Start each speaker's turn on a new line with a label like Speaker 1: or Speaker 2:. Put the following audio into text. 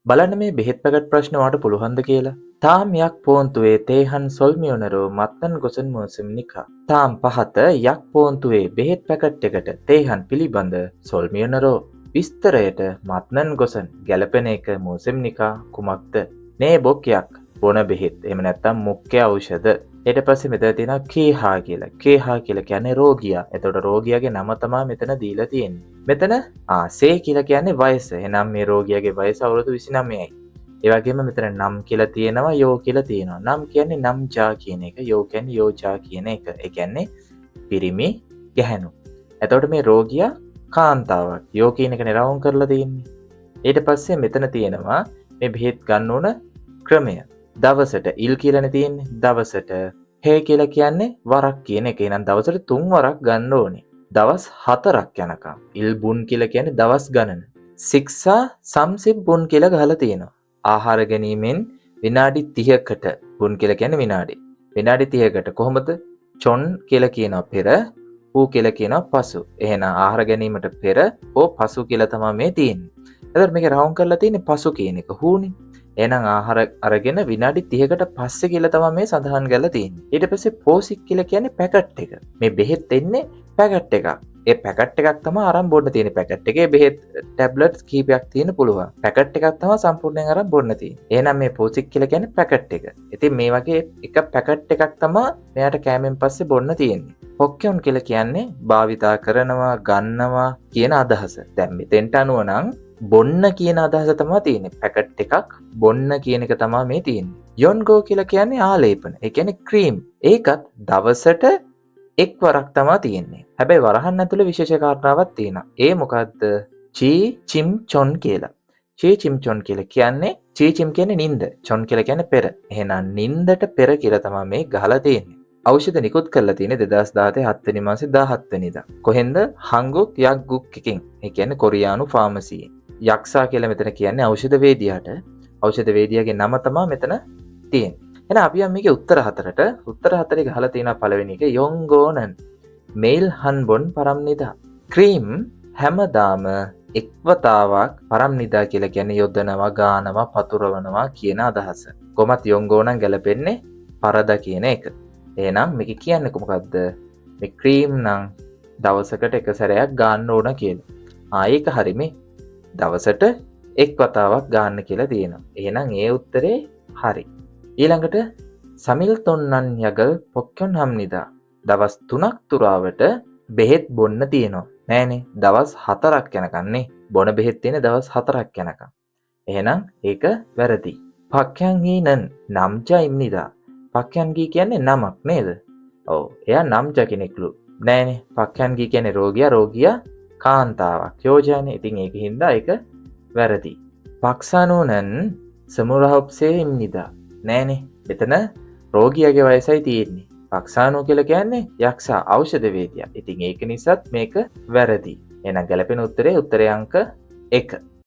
Speaker 1: බලන්න මේ බෙහෙත් පැකට් ප්‍රශ්න ඔයාලට පුළුවන්ද කියලා. තාම් යක් පෝන්තුවේ තේහන් සොල්මියොනරෝ මත්තන් ගොසන් මෝසම් නිකා. තාම් පහත යක් පෝන්තුවේ බෙහෙත් පැකට් එකට තේහන් පිළිබඳ සොල්මියොනරෝ විස්තරයට මත්නන් ගොසන් ගැලපෙන එක මෝසම් නිකා කුමක්ද? නේ බොක්යක් බොන බෙහෙත් එහෙම නැත්නම් මුඛ්‍ය ඖෂධ. ඊට පස්සේ මෙතන තියෙනවා කේහා කියලා. කේහා කියලා කියන්නේ රෝගියා. එතකොට රෝගියාගේ නම තමයි මෙතන දීලා තියෙන්නේ. මෙතන සේ කියලා කියන්නේ වයස. එහෙනම් මේ රෝගියාගේ වයස අවුරුදු 29යි. ඒ වගේම මෙතන නම් කියලා තියෙනවා යෝ කියලා තියෙනවා. නම් කියන්නේ නම්ජා කියන එක. යෝ කියන්නේ යෝජා කියන එක. ඒ කියන්නේ පිරිමි ගැහැණු. එතකොට මේ රෝගියා කාන්තාවක්. යෝ කියන එක නිරවුම් කරලා තියෙන්නේ. ඊට පස්සේ මෙතන තියෙනවා මේ බෙහෙත් ගන්න ඕන ක්‍රමය. දවසට ඉල් කියලානේ තියෙන්නේ. දවසට හේ කියලා කියන්නේ වරක් කියන එක. එහෙනම් දවසට 3 වරක් ගන්න ඕනේ. දවස් 4ක් යනකම්. ඉල් බුන් කියලා කියන්නේ දවස් ගණන. ශික්ෂා සම්සිප් බුන් කියලා ගහලා තියෙනවා. ආහාර ගැනීමෙන් විනාඩි 30කට බුන් කියලා කියන්නේ විනාඩි. විනාඩි 30කට කොහොමද? චොන් කියලා කියනවා පෙර, ඌ කියලා කියනවා පසු. එහෙනම් ආහාර ගැනීමට පෙර හෝ පසු කියලා තමයි මේ තියෙන්නේ. එතකොට මේක රවුම් කරලා තියෙන්නේ පසු කියන එක. හූනේ. එහෙනම් ආහාර අරගෙන විනාඩි 30කට පස්සේ කියලා තමයි මේ සඳහන් කරලා තියෙන්නේ. ඊට පස්සේ පෝසික් කියලා කියන්නේ පැකට් එක. මේ බෙහෙත් එන්නේ පැකට් එකක්. ඒ පැකට් එකක් තමයි අරන් බොන්න තියෙන්නේ. පැකට් එකේ බෙහෙත් ටැබ්ලට්ස් කීපයක් තියෙන පුළුවන්. පැකට් එකක් තමයි සම්පූර්ණයෙන් අරන් බොන්න තියෙන්නේ. එහෙනම් මේ පෝසික් කියලා කියන්නේ පැකට් එක. ඉතින් මේ වගේ එක පැකට් එකක් තමයි මෙයාට කෑමෙන් පස්සේ බොන්න තියෙන්නේ. පොක්කියොන් කියලා කියන්නේ භාවිතා කරනවා, ගන්නවා කියන අදහස. දැන් මෙතෙන්ට අනුව නම් බොන්න කියන අදහස තමයි තියෙන්නේ. පැකට් එකක් බොන්න කියන එක තමයි මේ තියෙන්නේ. යොන්ගෝ කියලා කියන්නේ ආලේපන. ඒ කියන්නේ ක්‍රීම්. ඒකත් දවසට එක් වරක් තමයි තියෙන්නේ. හැබැයි වරහන් ඇතුලේ විශේෂ කාරණාවක් තියෙනවා. ඒ මොකද්ද? චී චිම් චොන් කියලා. චී චිම් චොන් කියලා කියන්නේ චී චිම් කියන්නේ නින්ද. චොන් කියලා කියන්නේ පෙර. එහෙනම් නින්දට පෙර කියලා තමයි මේ ගහලා තියෙන්නේ. ඖෂධ නිකුත් කරලා තියෙන්නේ 2017 7 වෙනි මාසේ 17 වෙනිදා. කොහෙන්ද? හංගුක් යග්ගුක් එකෙන්. ඒ කියන්නේ කොරියානු ෆාමසියෙන්. යක්ෂා කියලා මෙතන කියන්නේ ඖෂධ වේදියාට. ඖෂධ වේදියාගේ නම තමයි මෙතන තියෙන්නේ. එහෙනම් අපි යමු මේකේ උත්තර හතරට. උත්තර හතරේ ගහලා තියෙනවා පළවෙනි එක යොන්ගෝනන්. මේල් හන්බොන් පරම්නිදා. ක්‍රීම් හැමදාම එක්වතාවක් පරම්නිදා කියලා කියන්නේ යොදනවා, ගානවා, පතුරවනවා කියන අදහස. කොහොමත් යොන්ගෝනන් ගැලපෙන්නේ පරදා කියන එක. එහෙනම් මේක කියන්නේ කොහොමද? මේ ක්‍රීම් නම් දවසකට එක සැරයක් ගන්න ඕන කියලා. ඒක හරිනේ. දවසට එක් වතාවක් ගන්න කියලා තියෙනවා. එහෙනම් ඒ උත්තරේ හරි. ඊළඟට සමිල් තොන්නන් යගල් පොක්කොන් හම්නිදා. දවස් 3ක් තුරාවට බෙහෙත් බොන්න තියෙනවා. නෑනේ. දවස් 4ක් යනකම්නේ. බොන බෙහෙත් තියෙන දවස් 4ක් යනකම්. එහෙනම් ඒක වැරදි. පක්ඛයන්ගීනන් නම්ජා ඉම්නිදා. පක්ඛයන්ගී කියන්නේ නමක් නේද? ඔව්. එයා නම්ජා කෙනෙක්ලු. නෑනේ. පක්ඛයන්ගී කියන්නේ රෝගියා කාන්තාවක්. යෝජානේ. ඉතින් ඒකින්ද ඒක වැරදි. පක්ෂානෝනන් සමුරහොප්සේ ඉම්නිදා. නෑනේ. එතන රෝගියාගේ වයසයි තියෙන්නේ. පක්ෂානෝ කියලා කියන්නේ යක්ෂා ඖෂධ වේදියා. ඉතින් ඒක නිසාත් මේක වැරදි. එහෙනම් ගැලපෙන උත්තරේ අංක 1.